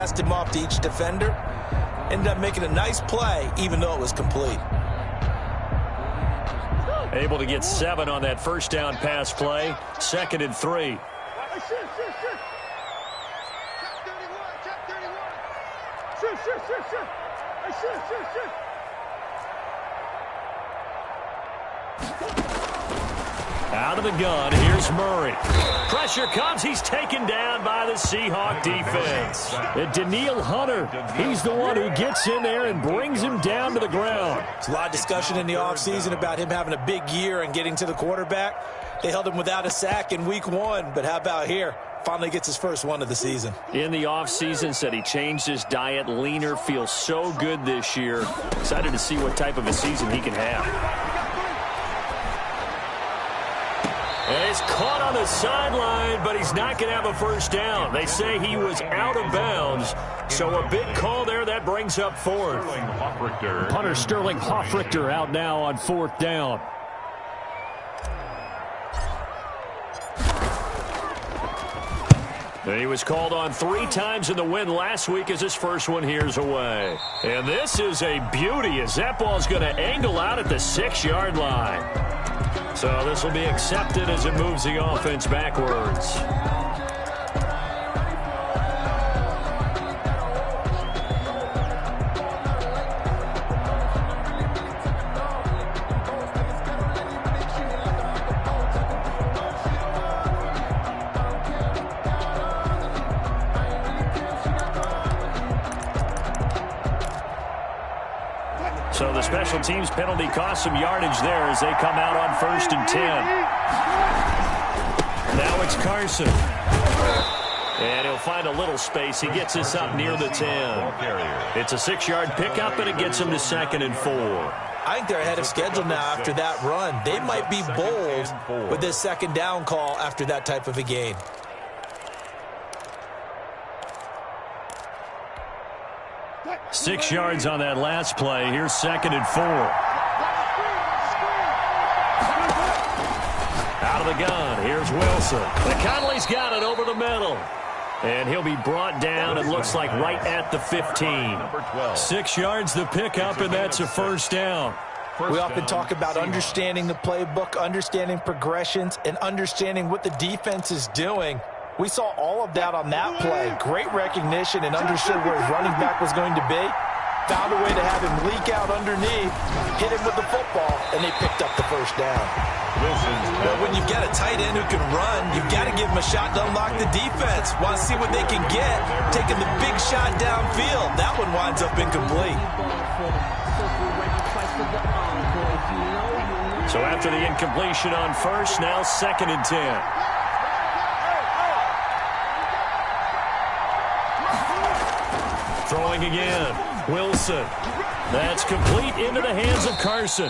Passed him off to each defender. Ended up making a nice play, even though it was complete. Able to get 7 on that first down pass play. 2nd and 3. Out of the gun, here's Murray. Pressure comes, he's taken down by the Seahawk defense. And Danielle Hunter, he's the one who gets in there and brings him down to the ground. There's a lot of discussion in the offseason about him having a big year and getting to the quarterback. They held him without a sack in week 1, but how about here? Finally gets his first one of the season. In the offseason, said he changed his diet, leaner, feels so good this year. Excited to see what type of a season he can have. And he's caught on the sideline, but he's not going to have a first down. They say he was out of bounds, so a big call there. That brings up 4th. Punter Sterling Hoffrichter out now on 4th down. And he was called on 3 times in the win last week as his first one here's away. And this is a beauty as that ball's going to angle out at the 6-yard line. So this will be accepted as it moves the offense backwards. So the special teams penalty cost some yardage there as they come out on 1st and 10. Now it's Carson. And he'll find a little space. He gets this up near the 10. It's a 6-yard pickup, and it gets him to 2nd and 4. I think they're ahead of schedule now after that run. They might be bold with this 2nd down call after that type of a gain. Six yards on that last play. Here's 2nd and 4. Out of the gun. Here's Wilson. And Conley's got it over the middle. And he'll be brought down, it looks like, right at the 15. 6 yards the pickup, and that's a first down. We often talk about understanding the playbook, understanding progressions, and understanding what the defense is doing. We saw all of that on that play. Great recognition and understood where his running back was going to be. Found a way to have him leak out underneath, hit him with the football, and they picked up the first down. Well, when you've got a tight end who can run, you've got to give him a shot to unlock the defense. Want to see what they can get, taking the big shot downfield. That one winds up incomplete. So after the incompletion on first, now 2nd and 10. Throwing again. Wilson. That's complete into the hands of Carson.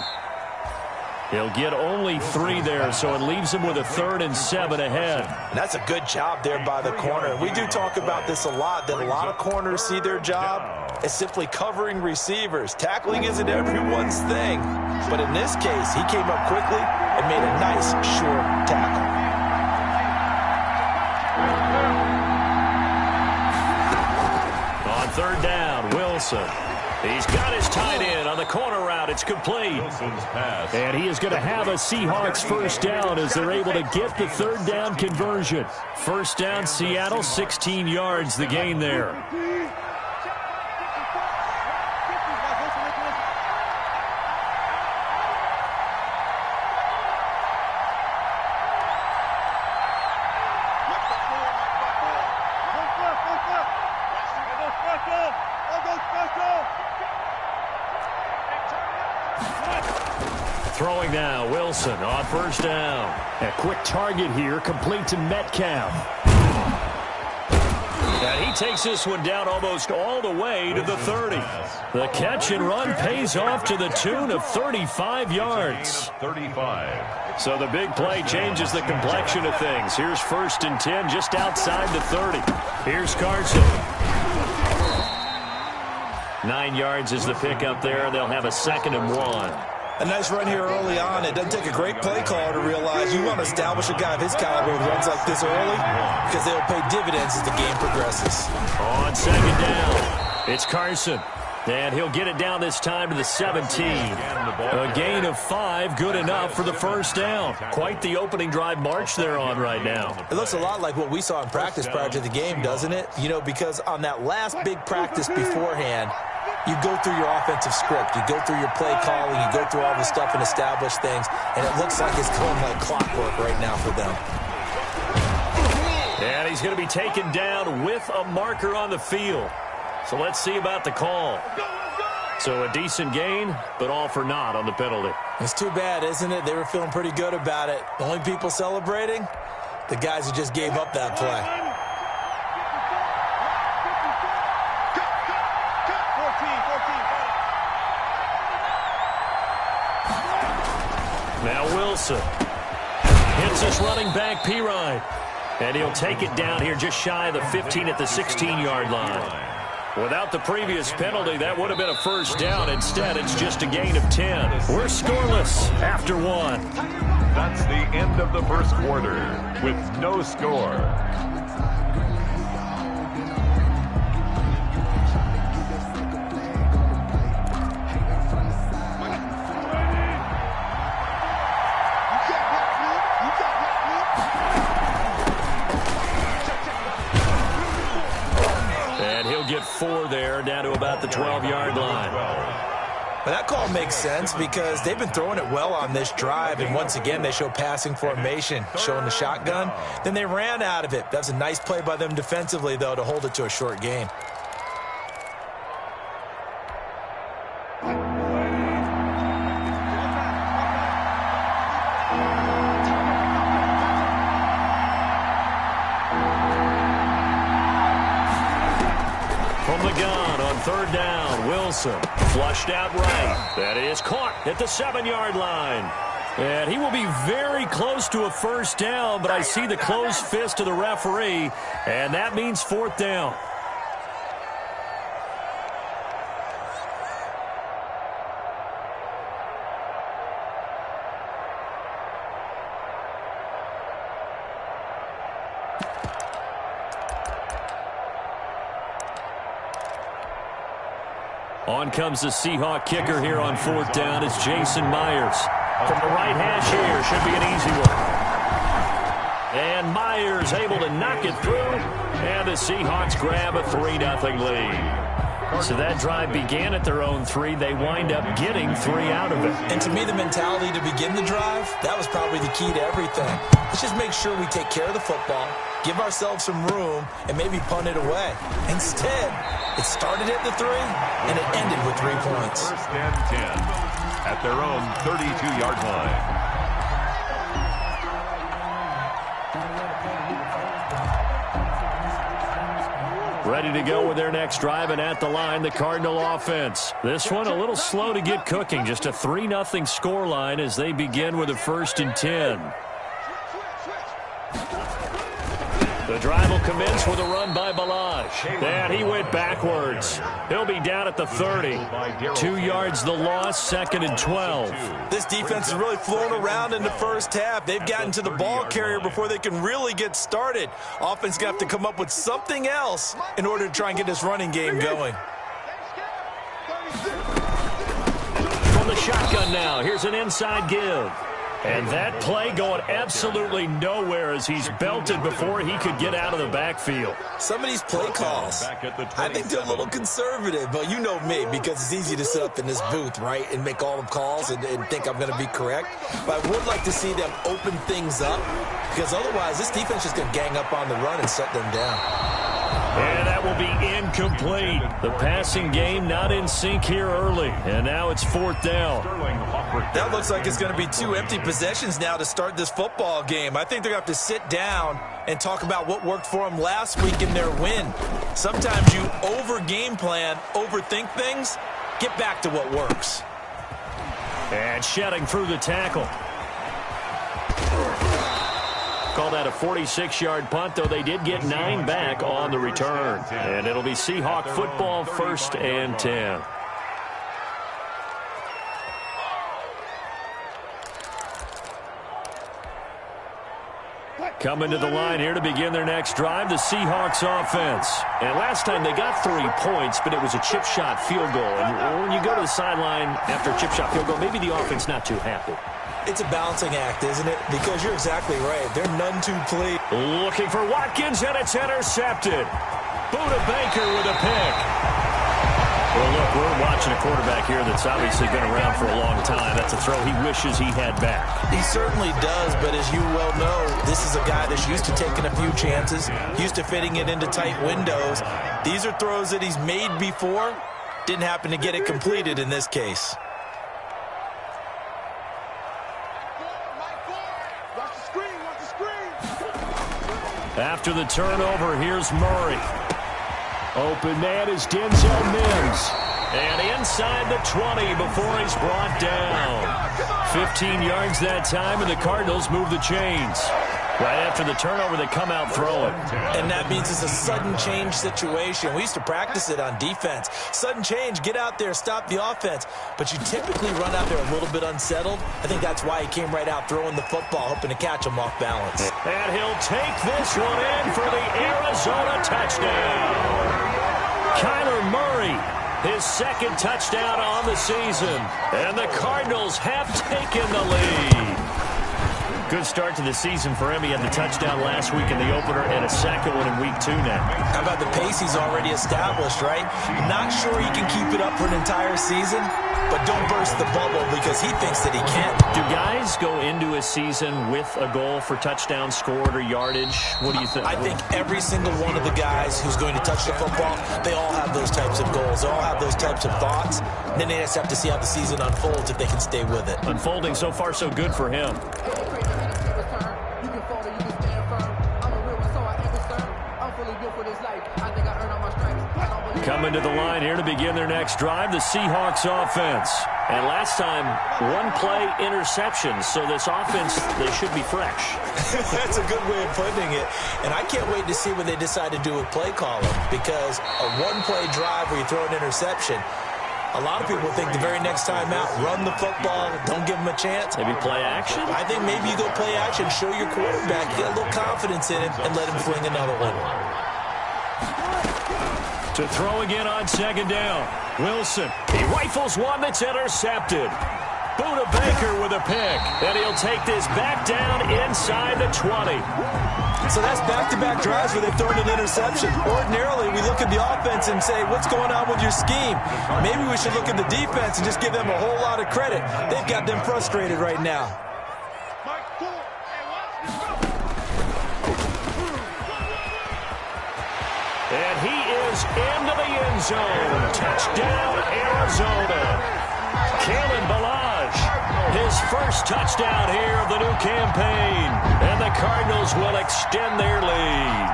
He'll get only 3 there, so it leaves him with a 3rd and 7 ahead. And that's a good job there by the corner. We do talk about this a lot, that a lot of corners see their job as simply covering receivers. Tackling isn't everyone's thing. But in this case, he came up quickly and made a nice, short tackle. On 3rd down, Wilson. He's got his tight end on the corner route. It's complete. And he is going to have a Seahawks first down as they're able to get the 3rd down conversion. First down, Seattle, 16 yards the gain there. Throwing now, Wilson on 1st down. A quick target here, complete to Metcalf. And he takes this one down almost all the way to the 30. The catch and run pays off to the tune of 35 yards. 35. So the big play changes the complexion of things. Here's 1st and 10 just outside the 30. Here's Carson. 9 yards is the pickup there. They'll have a 2nd and 1. A nice run here early on. It doesn't take a great play caller to realize you want to establish a guy of his caliber with runs like this early because they'll pay dividends as the game progresses. On second down, it's Carson. And he'll get it down this time to the 17. A gain of 5, good enough for the first down. Quite the opening drive march they're on right now. It looks a lot like what we saw in practice prior to the game, doesn't it? You know, because on that last big practice beforehand, you go through your offensive script, you go through your play calling, you go through all the stuff and establish things, and it looks like it's going like clockwork right now for them. And he's going to be taken down with a marker on the field. So let's see about the call. So a decent gain, but all for naught on the penalty. It's too bad, isn't it? They were feeling pretty good about it. The only people celebrating, the guys who just gave up that play. Now Wilson hits his running back, Pirine. And he'll take it down here just shy of the 15 at the 16-yard line. Without the previous penalty, that would have been a first down. Instead, it's just a gain of 10. We're scoreless after 1. That's the end of the first quarter with no score. Get 4 there, down to about the 12-yard line. But that call makes sense because they've been throwing it well on this drive, and once again they show passing formation, showing the shotgun. Then they ran out of it. That's a nice play by them defensively, though, to hold it to a short gain. Third down, Wilson flushed out right. That is caught at the 7-yard line. And he will be very close to a first down, but I see the closed fist of the referee, and that means 4th down. On comes the Seahawk kicker here on 4th down. It's Jason Myers. From the right hash here, should be an easy one. And Myers able to knock it through. And the Seahawks grab a 3-0 lead. So that drive began at their own 3. They wind up getting 3 out of it. And to me, the mentality to begin the drive, that was probably the key to everything. Let's just make sure we take care of the football, give ourselves some room, and maybe punt it away. Instead, it started at the 3, and it ended with 3 points. First and 10 at their own 32-yard line. Ready to go with their next drive, and at the line, the Cardinal offense. This one a little slow to get cooking. Just a 3-0 scoreline as they begin with a 1st and 10. The drive will commence with a run by Balaj. And he went backwards. He'll be down at the 30. 2 yards the loss, 2nd and 12. This defense is really flown around in the first half. They've gotten to the ball carrier before they can really get started. Offense going to have to come up with something else in order to try and get this running game going. From the shotgun now, here's an inside give. And that play going absolutely nowhere as he's belted before he could get out of the backfield. Some of these play calls, I think they're a little conservative, but you know me, because it's easy to sit up in this booth, right, and make all the calls and think I'm going to be correct. But I would like to see them open things up, because otherwise this defense is going to gang up on the run and shut them down. And that will be incomplete. The passing game not in sync here early. And now it's 4th down. That looks like it's going to be 2 empty possessions now to start this football game. I think they're going to have to sit down and talk about what worked for them last week in their win. Sometimes you over-game plan, overthink things. Get back to what works. And shedding through the tackle. Call that a 46-yard punt, though they did get 9 back on the return. And it'll be Seahawk football, 1st and 10. Coming to the line here to begin their next drive, the Seahawks offense. And last time they got 3 points, but it was a chip shot field goal. And when you go to the sideline after a chip shot field goal, maybe the offense not too happy. It's a balancing act, isn't it? Because you're exactly right. They're none too pleased. Looking for Watkins, and it's intercepted. Buda Baker with a pick. Well, look, we're watching a quarterback here that's obviously been around for a long time. That's a throw he wishes he had back. He certainly does, but as you well know, this is a guy that's used to taking a few chances, used to fitting it into tight windows. These are throws that he's made before. Didn't happen to get it completed in this case. After the turnover, here's Murray. Open man is Denzel Mims. And inside the 20 before he's brought down. 15 yards that time, and the Cardinals move the chains. Right after the turnover, they come out throwing. And that means it's a sudden change situation. We used to practice it on defense. Sudden change, get out there, stop the offense. But you typically run out there a little bit unsettled. I think that's why he came right out throwing the football, hoping to catch him off balance. And he'll take this one in for the Arizona touchdown. Kyler Murray, his second touchdown on the season. And the Cardinals have taken the lead. Good start to the season for him. He had the touchdown last week in the opener and a second one in week 2 now. How about the pace he's already established, right? Not sure he can keep it up for an entire season, but don't burst the bubble because he thinks that he can. Do guys go into a season with a goal for touchdown scored or yardage? What do you think? I think every single one of the guys who's going to touch the football, they all have those types of goals. They all have those types of thoughts. And then they just have to see how the season unfolds if they can stay with it. Unfolding so far so good for him. Coming to the line here to begin their next drive, the Seahawks offense. And last time, one play interception, so this offense, they should be fresh. That's a good way of putting it. And I can't wait to see what they decide to do with play calling, because a one-play drive where you throw an interception, a lot of people think the very next time out, run the football, don't give them a chance. Maybe play action? I think maybe you go play action, show your quarterback, get a little confidence in him, and let him fling another one. To throw again on second down. Wilson, he rifles one that's intercepted. Buda Baker with a pick, and he'll take this back down inside the 20. So that's back-to-back drives where they've thrown an interception. Ordinarily, we look at the offense and say, what's going on with your scheme? Maybe we should look at the defense and just give them a whole lot of credit. They've got them frustrated right now. And he is into the end zone. Touchdown, Arizona. Kalen Ballage, his first touchdown here of the new campaign. And the Cardinals will extend their lead.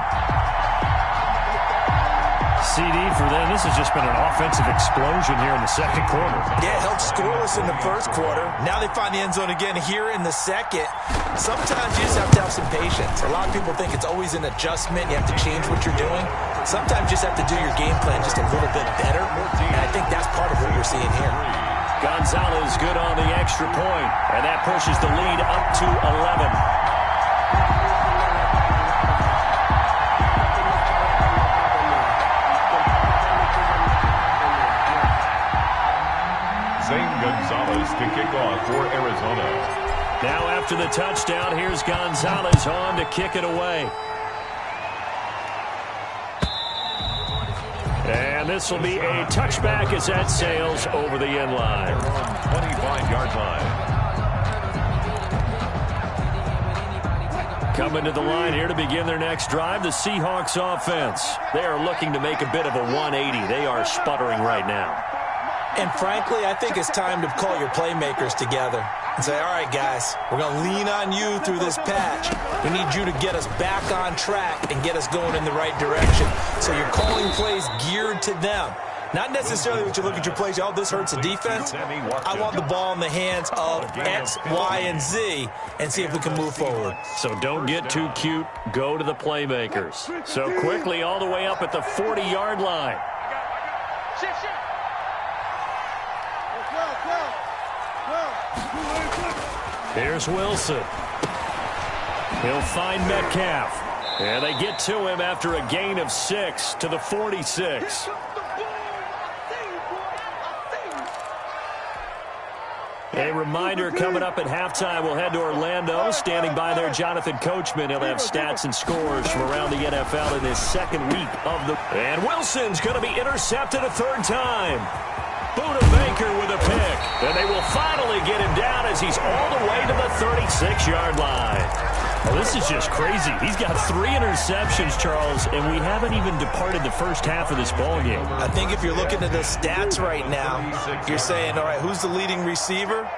CD for them, this has just been an offensive explosion here in the second quarter. Yeah, held scoreless in the first quarter. Now they find the end zone again here in the second. Sometimes you just have to have some patience. A lot of people think it's always an adjustment. You have to change what you're doing. Sometimes you just have to do your game plan just a little bit better. And I think that's part of what we're seeing here. Gonzalez good on the extra point. And that pushes the lead up to 11. Zane Gonzalez to kick off for Arizona. Now after the touchdown, here's Gonzalez on to kick it away. And this will be a touchback as that sails over the end line. 25-yard line. Coming to the line here to begin their next drive, the Seahawks offense. They are looking to make a bit of a 180. They are sputtering right now. And frankly, I think it's time to call your playmakers together and say, all right, guys, we're going to lean on you through this patch. We need you to get us back on track and get us going in the right direction. So you're calling plays geared to them. Not necessarily what you look at your plays, oh, this hurts the defense. I want the ball in the hands of X, Y, and Z and see if we can move forward. So don't get too cute. Go to the playmakers. So quickly all the way up at the 40-yard line. Here's Wilson. He'll find Metcalf. And they get to him after a gain of 6 to the 46. A reminder, coming up at halftime, we'll head to Orlando. Standing by there, Jonathan Coachman. He'll have stats and scores from around the NFL in this second week of the... And Wilson's going to be intercepted a third time. Buda Baker with a pick. And they will finally get him down as he's all the way to the 36-yard line. Well, this is just crazy. He's got 3 interceptions, Charles, and we haven't even departed the first half of this ballgame. I think if you're looking at the stats right now, you're saying, all right, who's the leading receiver?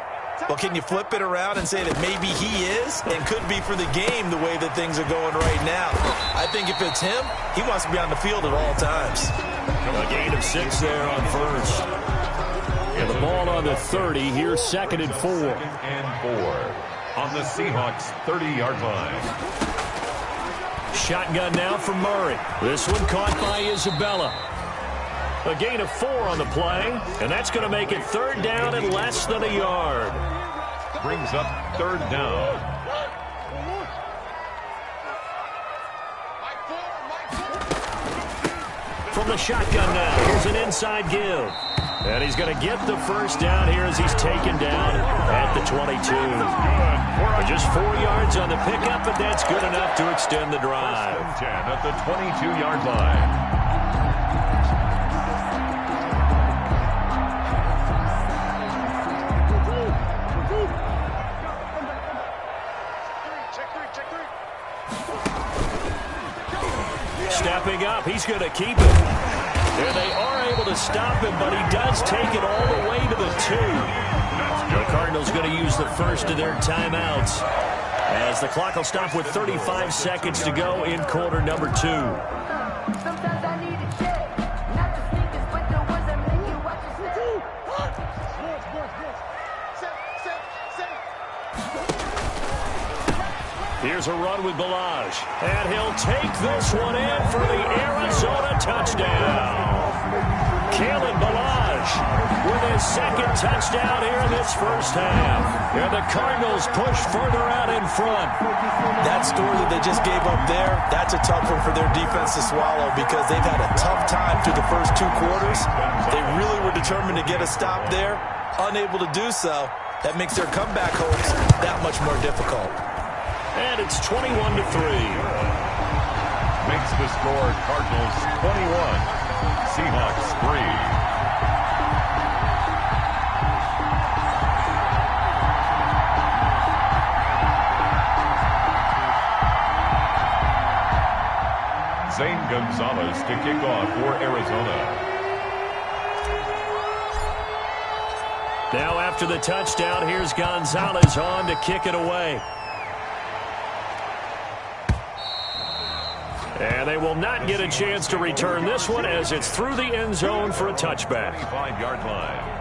Well, can you flip it around and say that maybe he is and could be for the game the way that things are going right now? I think if it's him, he wants to be on the field at all times. A gain of 6 there on first. And the ball on the 30. Here's 2nd and 4. 2nd and 4 on the Seahawks 30-yard line. Shotgun now for Murray. This one caught by Isabella. A gain of 4 on the play, and that's going to make it 3rd down and less than a yard. Brings up 3rd down. From the shotgun now, here's an inside give. And he's going to get the first down here as he's taken down at the 22. Just 4 yards on the pickup, but that's good enough to extend the drive. 10 at the 22-yard line. Stepping up, he's going to keep it. And they are able to stop him, but he does take it all the way to the 2. The Cardinals going to use the first of their timeouts as the clock will stop with 35 seconds to go in quarter number 2. Here's a run with Balaj. And he'll take this one in for the Arizona touchdown. Kalen Balaj with his 2nd touchdown here in this first half. And the Cardinals push further out in front. That score that they just gave up there, that's a tough one for their defense to swallow because they've had a tough time through the first 2 quarters. They really were determined to get a stop there. Unable to do so. That makes their comeback hopes that much more difficult. And it's 21-3. Makes the score Cardinals 21. Seahawks 3. Zane Gonzalez to kick off for Arizona. Now after the touchdown, here's Gonzalez on to kick it away. And they will not get a chance to return this one as it's through the end zone for a touchback. 5-yard line.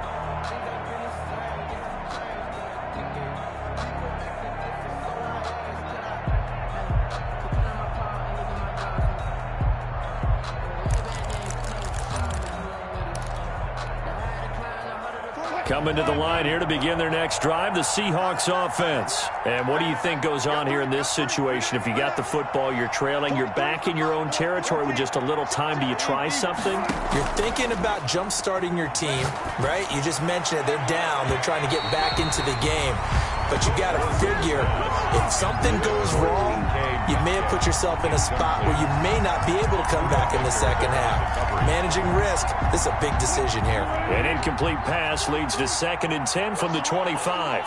Coming to the line here to begin their next drive, the Seahawks offense. And what do you think goes on here in this situation? If you got the football, you're trailing, you're back in your own territory with just a little time. Do you try something? You're thinking about jump-starting your team, right? You just mentioned it. They're down. They're trying to get back into the game. But you got to figure, if something goes wrong, you may have put yourself in a spot where you may not be able to come back in the second half. Managing risk, this is a big decision here. An incomplete pass leads to 2nd and 10 from the 25.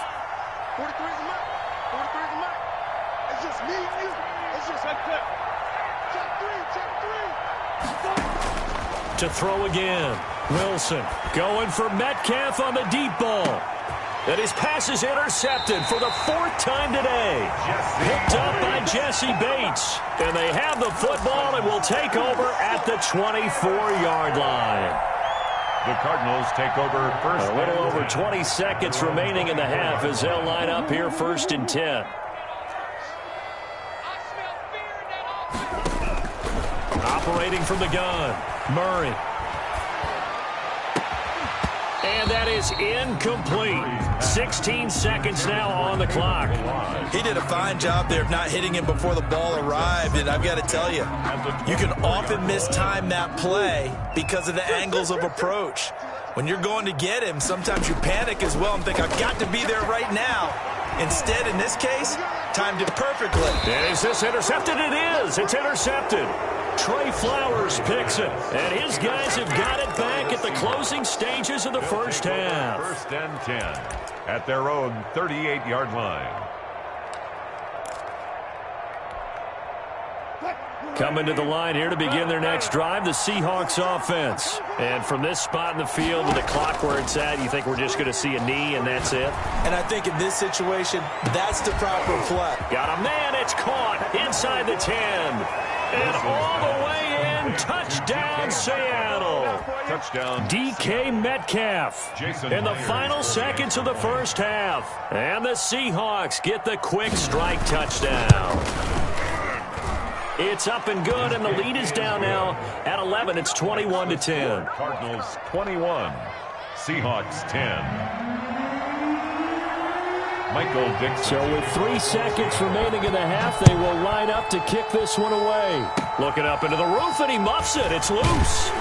To throw again. Wilson going for Metcalf on the deep ball. And his pass is intercepted for the 4th time today. Picked up by Jesse Bates. And they have the football and will take over at the 24-yard line. The Cardinals take over first. A little over 20 seconds remaining in the half as they'll line up here 1st and 10. Operating from the gun, Murray. And that is incomplete. 16 seconds now on the clock. He did a fine job there of not hitting him before the ball arrived, and I've got to tell you, you can often mistime that play because of the angles of approach. When you're going to get him, sometimes you panic as well and think, I've got to be there right now. Instead, in this case, timed it perfectly. And is this intercepted? It is. It's intercepted. Trey Flowers picks it, and his guys have got it back at the closing stages of the first half. First and 10 at their own 38-yard line. Coming to the line here to begin their next drive, the Seahawks offense. And from this spot in the field with the clock where it's at, you think we're just going to see a knee and that's it? And I think in this situation, that's the proper play. Got a man, it's caught inside the 10. And all the way in, touchdown Seattle. Touchdown. DK Metcalf in the final seconds of the first half. And the Seahawks get the quick strike touchdown. It's up and good, and the lead is down now at 11. It's 21-10. Cardinals 21, Seahawks 10. Michael Dixon. So with 3 seconds remaining in the half, they will line up to kick this one away. Looking up into the roof, and he muffs it. It's loose.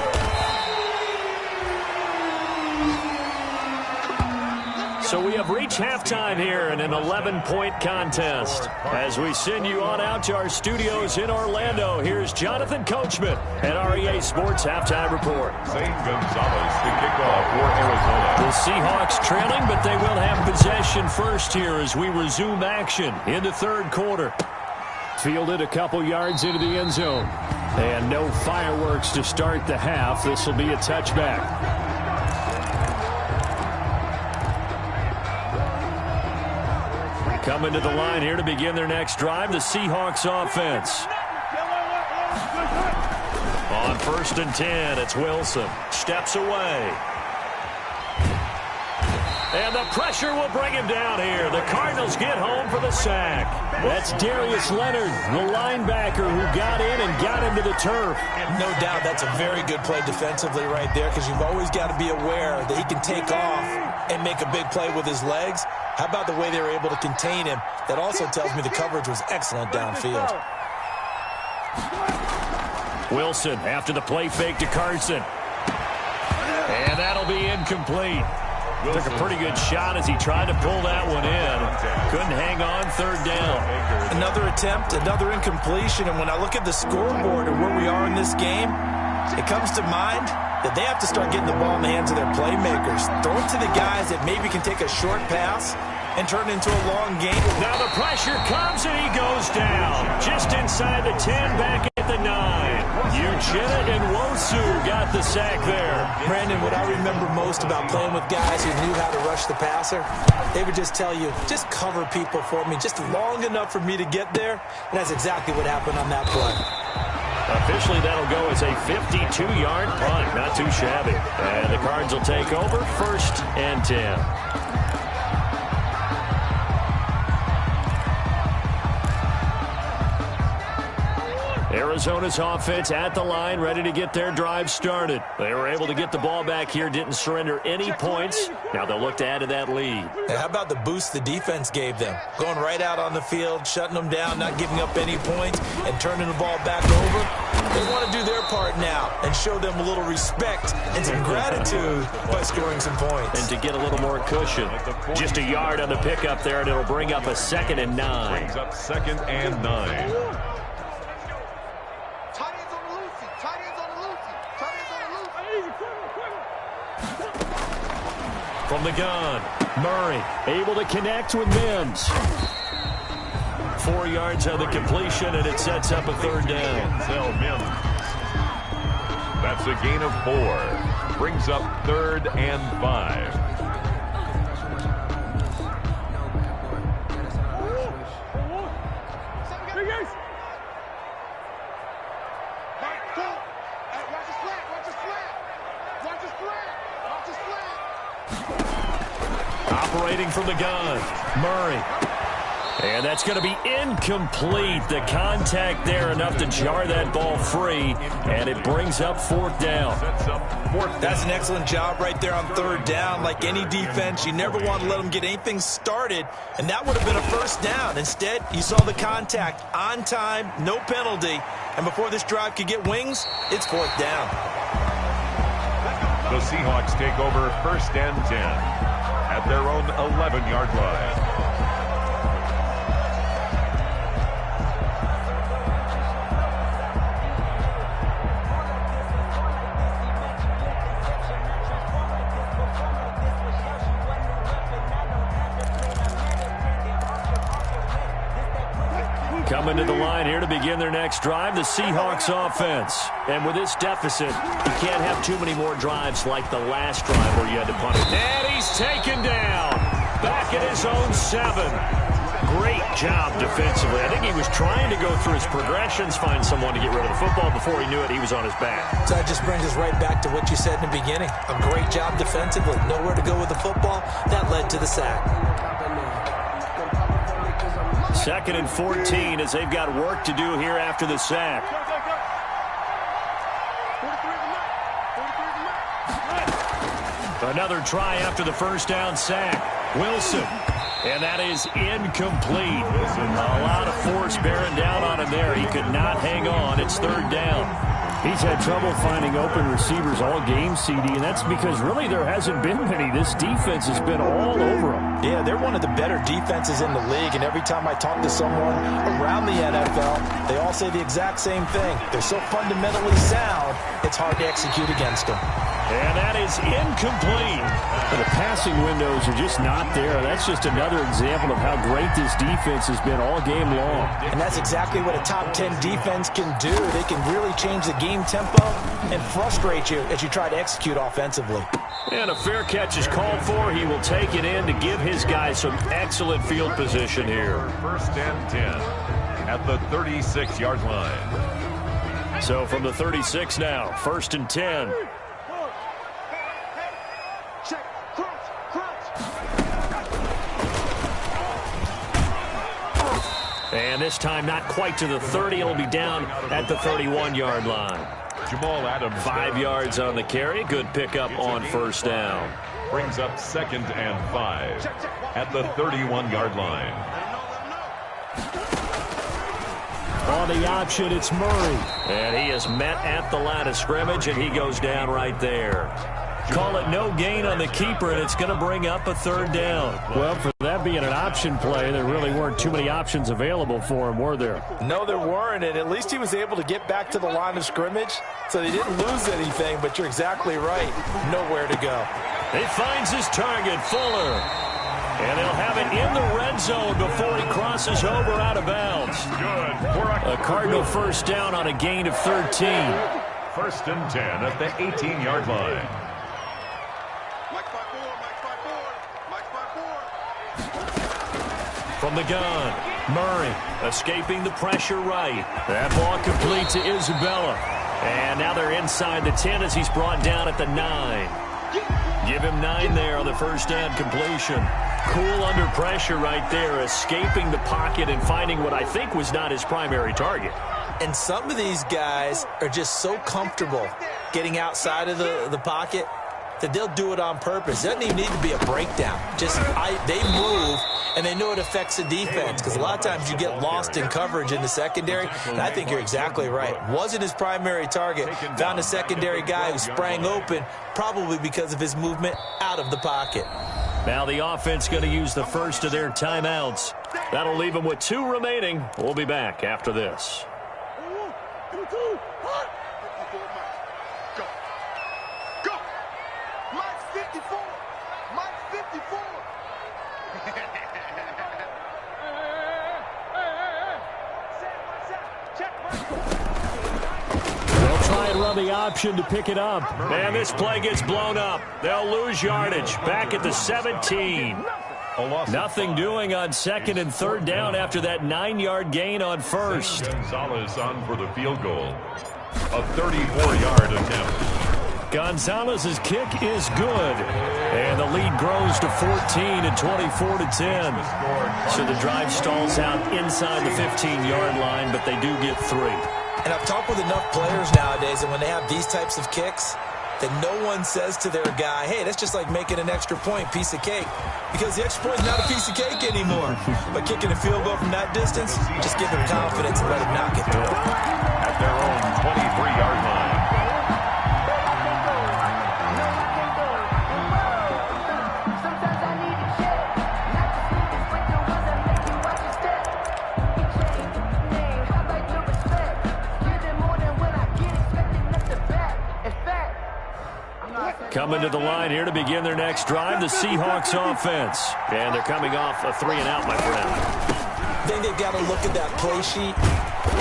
So we have reached halftime here in an 11-point contest. As we send you on out to our studios in Orlando, here's Jonathan Coachman at REA Sports Halftime Report. Zane Gonzalez to kick off for Arizona. The Seahawks trailing, but they will have possession first here as we resume action in the third quarter. Fielded a couple yards into the end zone. And no fireworks to start the half. This will be a touchback. Coming to the line here to begin their next drive, the Seahawks offense. On first and 10, it's Wilson. Steps away. And the pressure will bring him down here. The Cardinals get home for the sack. That's Darius Leonard, the linebacker who got in and got into the turf. No doubt that's a very good play defensively right there because you've always got to be aware that he can take off and make a big play with his legs. How about the way they were able to contain him? That also tells me the coverage was excellent downfield. Wilson after the play fake to Carson. And that'll be incomplete. Took a pretty good shot as he tried to pull that one in. Couldn't hang on, third down. Another attempt, another incompletion. And when I look at the scoreboard and where we are in this game, it comes to mind that they have to start getting the ball in the hands of their playmakers. Throw it to the guys that maybe can take a short pass and turn it into a long game. Now the pressure comes and he goes down. Just inside the 10, back at the 9. Uchenna and Wosu got the sack there. Brandon, what I remember most about playing with guys who knew how to rush the passer, they would just tell you, just cover people for me, just long enough for me to get there. And that's exactly what happened on that play. Officially, that'll go as a 52-yard punt. Not too shabby. And the Cards will take over first and 10. Arizona's offense at the line, ready to get their drive started. They were able to get the ball back here, didn't surrender any points. Now they'll look to add to that lead. Hey, how about the boost the defense gave them? Going right out on the field, shutting them down, not giving up any points, and turning the ball back over. They want to do their part now and show them a little respect and some gratitude by scoring some points. And to get a little more cushion. Just a yard on the pickup there, and it'll bring up a 2nd and 9. Brings up 2nd and 9. From the gun, Murray able to connect with Mims. 4 yards on the completion, and it sets up a third down. That's a gain of 4. Brings up 3rd and 5. Operating from the gun, Murray. And that's going to be incomplete. The contact there enough to jar that ball free, and it brings up fourth down. That's an excellent job right there on third down. Like any defense, you never want to let them get anything started, and that would have been a first down. Instead, you saw the contact on time, no penalty, and before this drive could get wings, it's fourth down. The Seahawks take over first and 10 at their own 11-yard line. Coming to the line here to begin their next drive, the Seahawks offense. And with this deficit, you can't have too many more drives like the last drive where you had to punt it. And he's taken down. Back at his own 7. Great job defensively. I think he was trying to go through his progressions, find someone to get rid of the football. Before he knew it, he was on his back. So that just brings us right back to what you said in the beginning. A great job defensively. Nowhere to go with the football. That led to the sack. 2nd and 14 as they've got work to do here after the sack. Another try after the first down sack. Wilson. And that is incomplete. A lot of force bearing down on him there. He could not hang on. It's third down. He's had trouble finding open receivers all game, CD, and that's because really there hasn't been many. This defense has been all over them. Yeah, they're one of the better defenses in the league, and every time I talk to someone around the NFL, they all say the exact same thing. They're so fundamentally sound, it's hard to execute against them. And that is incomplete. The passing windows are just not there. That's just another example of how great this defense has been all game long. And that's exactly what a top 10 defense can do. They can really change the game tempo and frustrate you as you try to execute offensively. And a fair catch is called for. He will take it in to give his guys some excellent field position here. First and 10 at the 36-yard line. So from the 36 now, 1st and 10. And this time not quite to the 30. It'll be down at the 31-yard line. Jamal Adams. 5 yards on the carry. Good pickup on first down. Brings up 2nd and 5 at the 31-yard line. On the option, it's Murray. And he is met at the line of scrimmage, and he goes down right there. Call it no gain on the keeper, and it's going to bring up a third down. Well, for that being an option play, there really weren't too many options available for him, were there? No, there weren't, and at least he was able to get back to the line of scrimmage, so they didn't lose anything, but you're exactly right. Nowhere to go. He finds his target, Fuller. And he'll have it in the red zone before he crosses over out of bounds. A Cardinal first down on a gain of 13. 1st and 10 at the 18-yard line. From the gun, Murray escaping the pressure right. That ball complete to Isabella. And now they're inside the 10 as he's brought down at the 9. Give him 9 there on the first down completion. Cool under pressure right there, escaping the pocket and finding what I think was not his primary target. And some of these guys are just so comfortable getting outside of the pocket that they'll do it on purpose. It doesn't even need to be a breakdown. They move, and they know it affects the defense, because a lot of times you get lost in coverage in the secondary, and I think you're exactly right. Wasn't his primary target. Found a secondary guy who sprang open, probably because of his movement out of the pocket. Now the offense going to use the first of their timeouts. That'll leave them with 2 remaining. We'll be back after this. The option to pick it up. And this play gets blown up. They'll lose yardage. Back at the 17. Nothing doing on 2nd and 3rd down after that 9-yard gain on first. Gonzalez on for the field goal. A 34-yard attempt. Gonzalez's kick is good. And the lead grows to 14 and 24-10. So the drive stalls out inside the 15-yard line, but they do get 3. And I've talked with enough players nowadays, and when they have these types of kicks, that no one says to their guy, hey, that's just like making an extra point, piece of cake. Because the extra point is not a piece of cake anymore. But kicking a field goal from that distance, just give them confidence and let them knock it through. At their own 23-yard line. Coming to the line here to begin their next drive, the Seahawks offense. And they're coming off a 3-and-out, my friend. I think they've got to look at that play sheet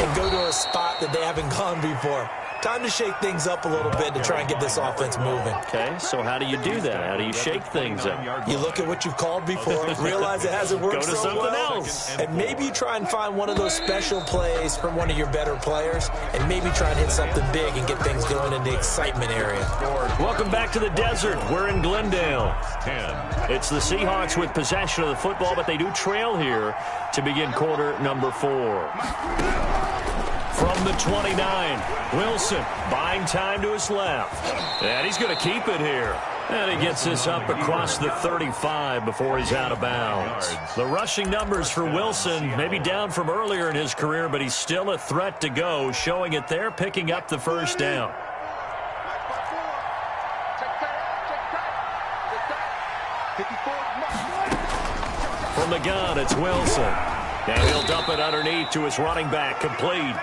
and go to a spot that they haven't gone before. Time to shake things up a little bit to try and get this offense moving. Okay, so how do you do that? How do you shake things up? You look at what you've called before, realize it hasn't worked so so something well, else. and maybe you try and find one of those special plays from one of your better players, and maybe try and hit something big and get things going in the excitement area. Welcome back to the desert. We're in Glendale. It's the Seahawks with possession of the football, but they do trail here to begin quarter number 4. From the 29, Wilson buying time to his left. And he's going to keep it here. And he gets this up across the 35 before he's out of bounds. The rushing numbers for Wilson maybe down from earlier in his career, but he's still a threat to go, showing it there, picking up the first down. From the gun, it's Wilson. And he'll dump it underneath to his running back, complete.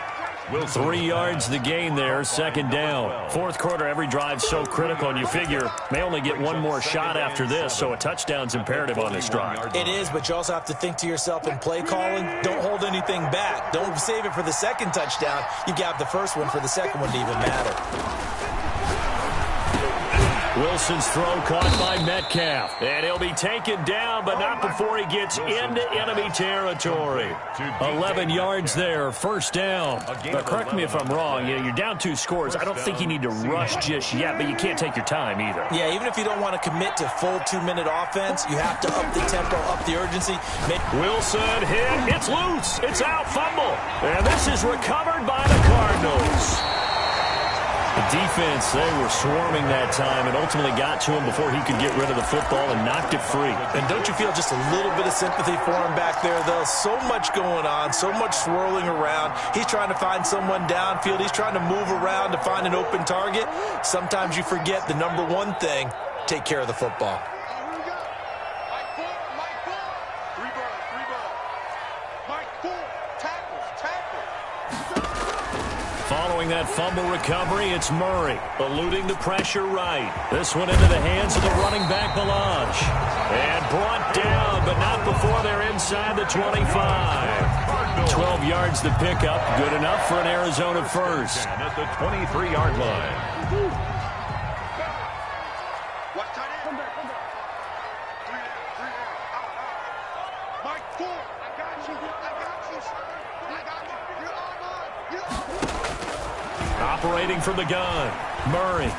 3 yards the gain there, second down. Fourth quarter, every drive so critical, and you figure may only get one more shot after this, so a touchdown's imperative on this drive. It is, but you also have to think to yourself in play calling, don't hold anything back. Don't save it for the second touchdown. You got the first one for the second one to even matter. Wilson's throw caught by Metcalf. And he'll be taken down, but not before he gets into enemy territory. 11 yards there, first down. But correct me if I'm wrong, you're down 2 scores. I don't think you need to rush just yet, but you can't take your time either. Yeah, even if you don't want to commit to full 2-minute offense, you have to up the tempo, up the urgency. Wilson hit. It's loose. It's out. Fumble. And this is recovered by the Cardinals. The defense, they were swarming that time and ultimately got to him before he could get rid of the football and knocked it free. And don't you feel just a little bit of sympathy for him back there, though? So much going on, so much swirling around. He's trying to find someone downfield. He's trying to move around to find an open target. Sometimes you forget the number one thing, take care of the football. Following that fumble recovery, it's Murray, eluding the pressure right. This one into the hands of the running back, Balaj. And brought down, but not before they're inside the 25. 12 yards to pick up, good enough for an Arizona first. At the 23-yard line. Operating from the gun, Murray.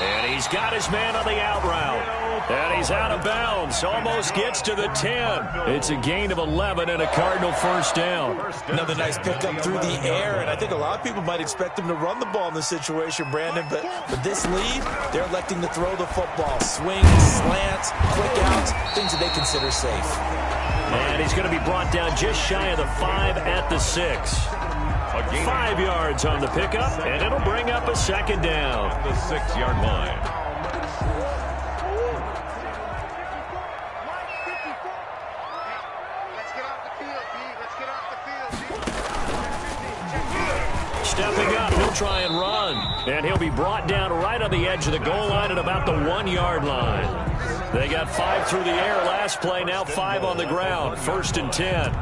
And he's got his man on the out route. And he's out of bounds, almost gets to the 10. It's a gain of 11 and a Cardinal first down. Another nice pickup through the air, and I think a lot of people might expect him to run the ball in this situation, Brandon, but with this lead, they're electing to throw the football. Swings, slants, quick outs, things that they consider safe. And he's going to be brought down just shy of the 5 at the 6. 5 yards on the pickup, and it'll bring up a second down. The 6-yard line. Stepping up, he'll try and run. And he'll be brought down right on the edge of the goal line at about the 1-yard line. They got 5 through the air last play, now 5 on the ground. First and 10.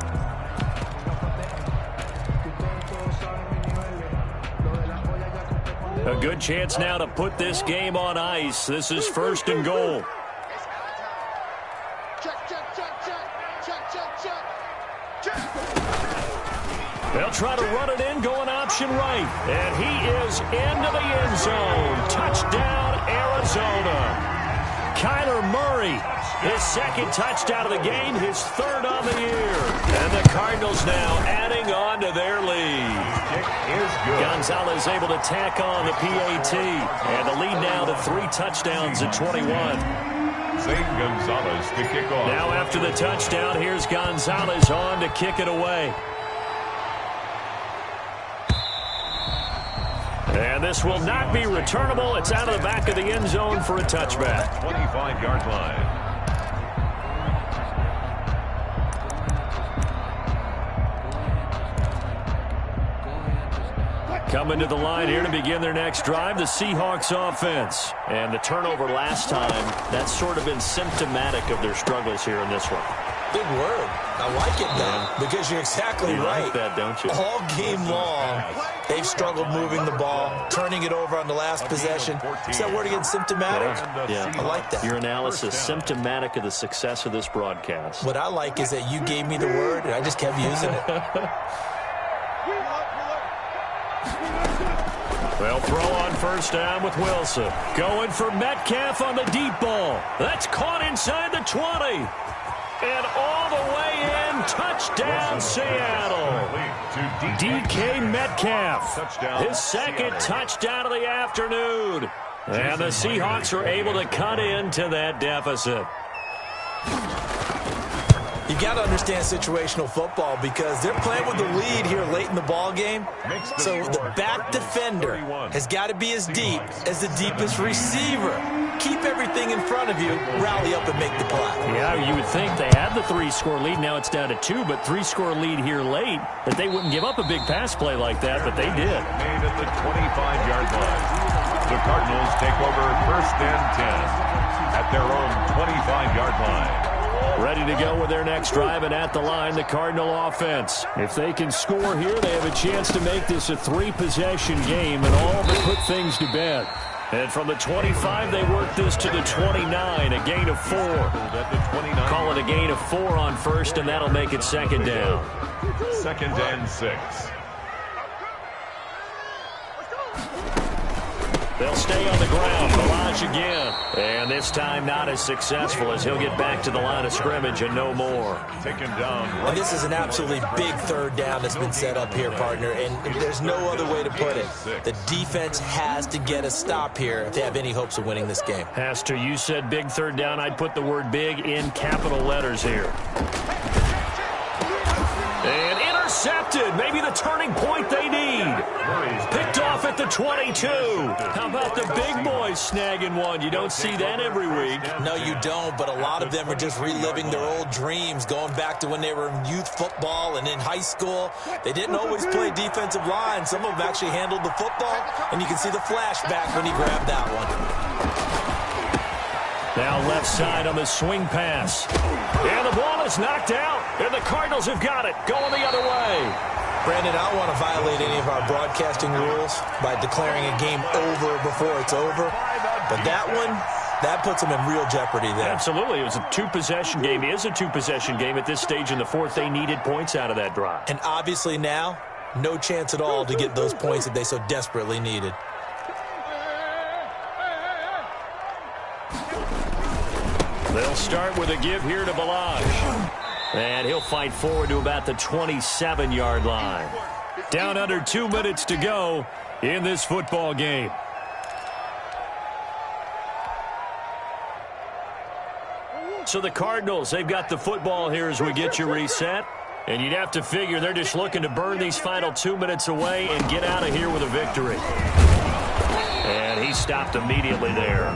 A good chance now to put this game on ice. This is first and goal. They'll try to run it in, going option right. And he is into the end zone. Touchdown, Arizona. Kyler Murray, his second touchdown of the game, his third on the year. And the Cardinals now adding on to their lead. Gonzalez able to tack on the PAT. And the lead now to 3 touchdowns at 21. Zane Gonzalez to kick off. Now after the touchdown, here's Gonzalez on to kick it away. And this will not be returnable. It's out of the back of the end zone for a touchback. 25-yard line. Coming to the line here to begin their next drive, the Seahawks offense. And the turnover last time, that's sort of been symptomatic of their struggles here in this one. Big word. I like it, though, because you're exactly right. You like that, don't you? All game long, they've struggled moving the ball, turning it over on the last possession. Is that word again, symptomatic? Yeah. I like that. Your analysis, symptomatic of the success of this broadcast. What I like is that you gave me the word, and I just kept using it. They'll throw on first down with Wilson. Going for Metcalf on the deep ball. That's caught inside the 20. And all the way in, touchdown Seattle. DK Metcalf, his second touchdown of the afternoon. And the Seahawks are able to cut into that deficit. You got to understand situational football because they're playing with the lead here late in the ball game. So the back defender has got to be as deep as the deepest receiver. Keep everything in front of you, rally up and make the play. Yeah, you would think they had the 3-score lead. Now it's down to 2, but 3-score lead here late, that they wouldn't give up a big pass play like that, but they did. Made at the 25-yard line. The Cardinals take over first and 10 at their own 25-yard line. Ready to go with their next drive, and at the line, the Cardinal offense. If they can score here, they have a chance to make this a 3-possession game and all but put things to bed. And from the 25, they work this to the 29, a gain of 4. Call it a gain of 4 on first, and that'll make it second down. 2nd and 6. They'll stay on the ground. Balaj again. And this time not as successful as he'll get back to the line of scrimmage and no more. Taken down. And this is an absolutely big third down that's been set up here, partner, and there's no other way to put it. The defense has to get a stop here if they have any hopes of winning this game. Has to. You said big third down. I'd put the word big in capital letters here. And intercepted. Maybe the turning point they need. Picked off at the 22. How about the big boys snagging one? You don't see that every week. No, you don't, but a lot of them are just reliving their old dreams, going back to when they were in youth football and in high school. They didn't always play defensive line. Some of them actually handled the football, and you can see the flashback when he grabbed that one. Now left side on the swing pass. And the ball is knocked out. And the Cardinals have got it. Going the other way. Brandon, I don't want to violate any of our broadcasting rules by declaring a game over before it's over. But that one, that puts them in real jeopardy there. Absolutely. It was a 2-possession game. It is a 2-possession game at this stage in the fourth. They needed points out of that drive. And obviously now, no chance at all to get those points that they so desperately needed. They'll start with a give here to Balaj. And he'll fight forward to about the 27-yard line. Down under 2 minutes to go in this football game. So the Cardinals, they've got the football here as we get you reset. And you'd have to figure they're just looking to burn these final 2 minutes away and get out of here with a victory. And he stopped immediately there.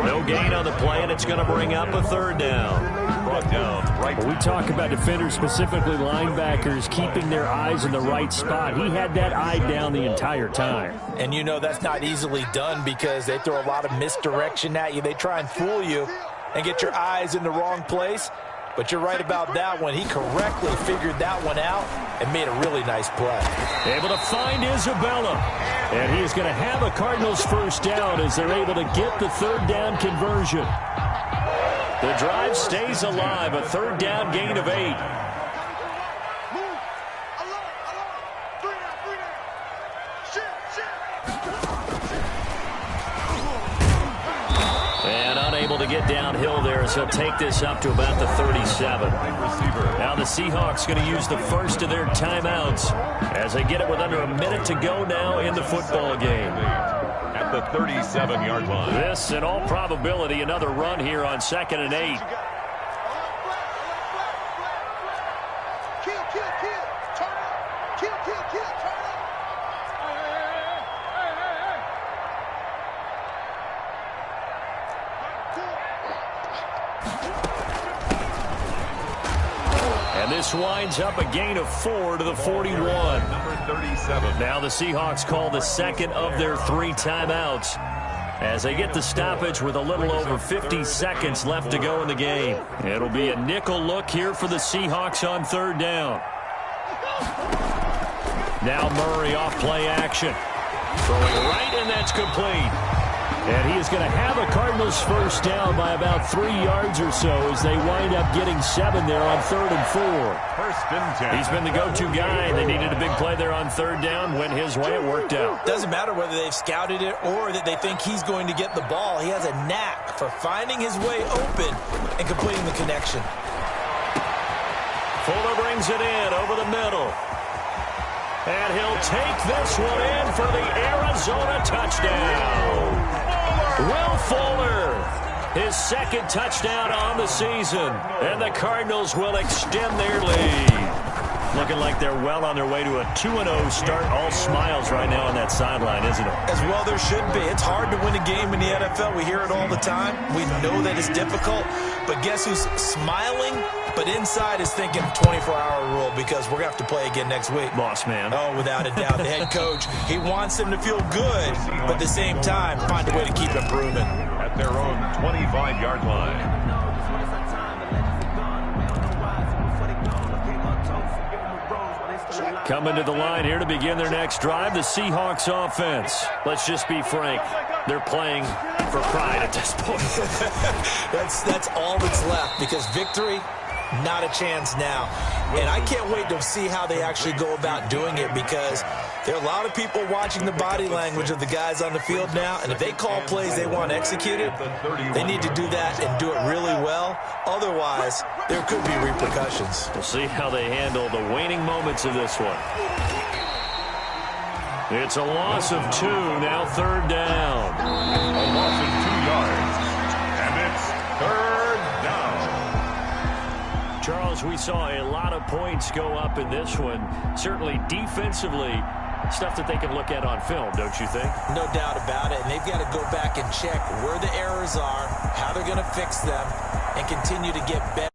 No gain on the play, and it's going to bring up a third down. Brought down right. When we talk about defenders, specifically linebackers, keeping their eyes in the right spot. He had that eye down the entire time. And you know that's not easily done because they throw a lot of misdirection at you. They try and fool you and get your eyes in the wrong place. But you're right about that one. He correctly figured that one out and made a really nice play. Able to find Isabella. And he's going to have a Cardinals first down as they're able to get the third down conversion. The drive stays alive. A third down gain of 8. get downhill there, so take this up to about the 37. Now the Seahawks going to use the first of their timeouts as they get it with under a minute to go now in the football game. At the 37-yard line. This, in all probability, another run here on 2nd and 8. And this winds up a gain of 4 to the 41. Number 37. Now the Seahawks call the second of their 3 timeouts as they get the stoppage with a little over 50 seconds left to go in the game. It'll be a nickel look here for the Seahawks on 3rd down. Now Murray off play action. Throwing right, and that's complete. And he is going to have a Cardinals first down by about 3 yards or so as they wind up getting 7 there on 3rd and 4. First and 10. He's been the go-to guy. They needed a big play there on 3rd down. Went his way. It worked out. Doesn't matter whether they've scouted it or that they think he's going to get the ball. He has a knack for finding his way open and completing the connection. Fuller brings it in over the middle. And he'll take this one in for the Arizona touchdown. Will Fuller, his 2nd touchdown on the season. And the Cardinals will extend their lead. Looking like they're well on their way to a 2-0 start. All smiles right now on that sideline, isn't it? As well there should be. It's hard to win a game in the NFL. We hear it all the time. We know that it's difficult. But guess who's smiling? But inside is thinking 24-hour rule because we're going to have to play again next week. Boss man. Oh, without a doubt. The head coach, he wants them to feel good, but at the same time, find a way to keep improving. At their own 25-yard line. Coming to the line here to begin their next drive, the Seahawks offense. Let's just be frank. They're playing for pride at this point. That's all that's left because victory, not a chance now. And I can't wait to see how they actually go about doing it because there are a lot of people watching the body language of the guys on the field now, and if they call plays they want executed, they need to do that and do it really well. Otherwise, there could be repercussions. We'll see how they handle the waning moments of this one. It's a loss of 2, now 3rd down. A loss of 2 yards. And it's 3rd down. Charles, we saw a lot of points go up in this one. Certainly defensively, stuff that they can look at on film, don't you think? No doubt about it. And they've got to go back and check where the errors are, how they're going to fix them, and continue to get better.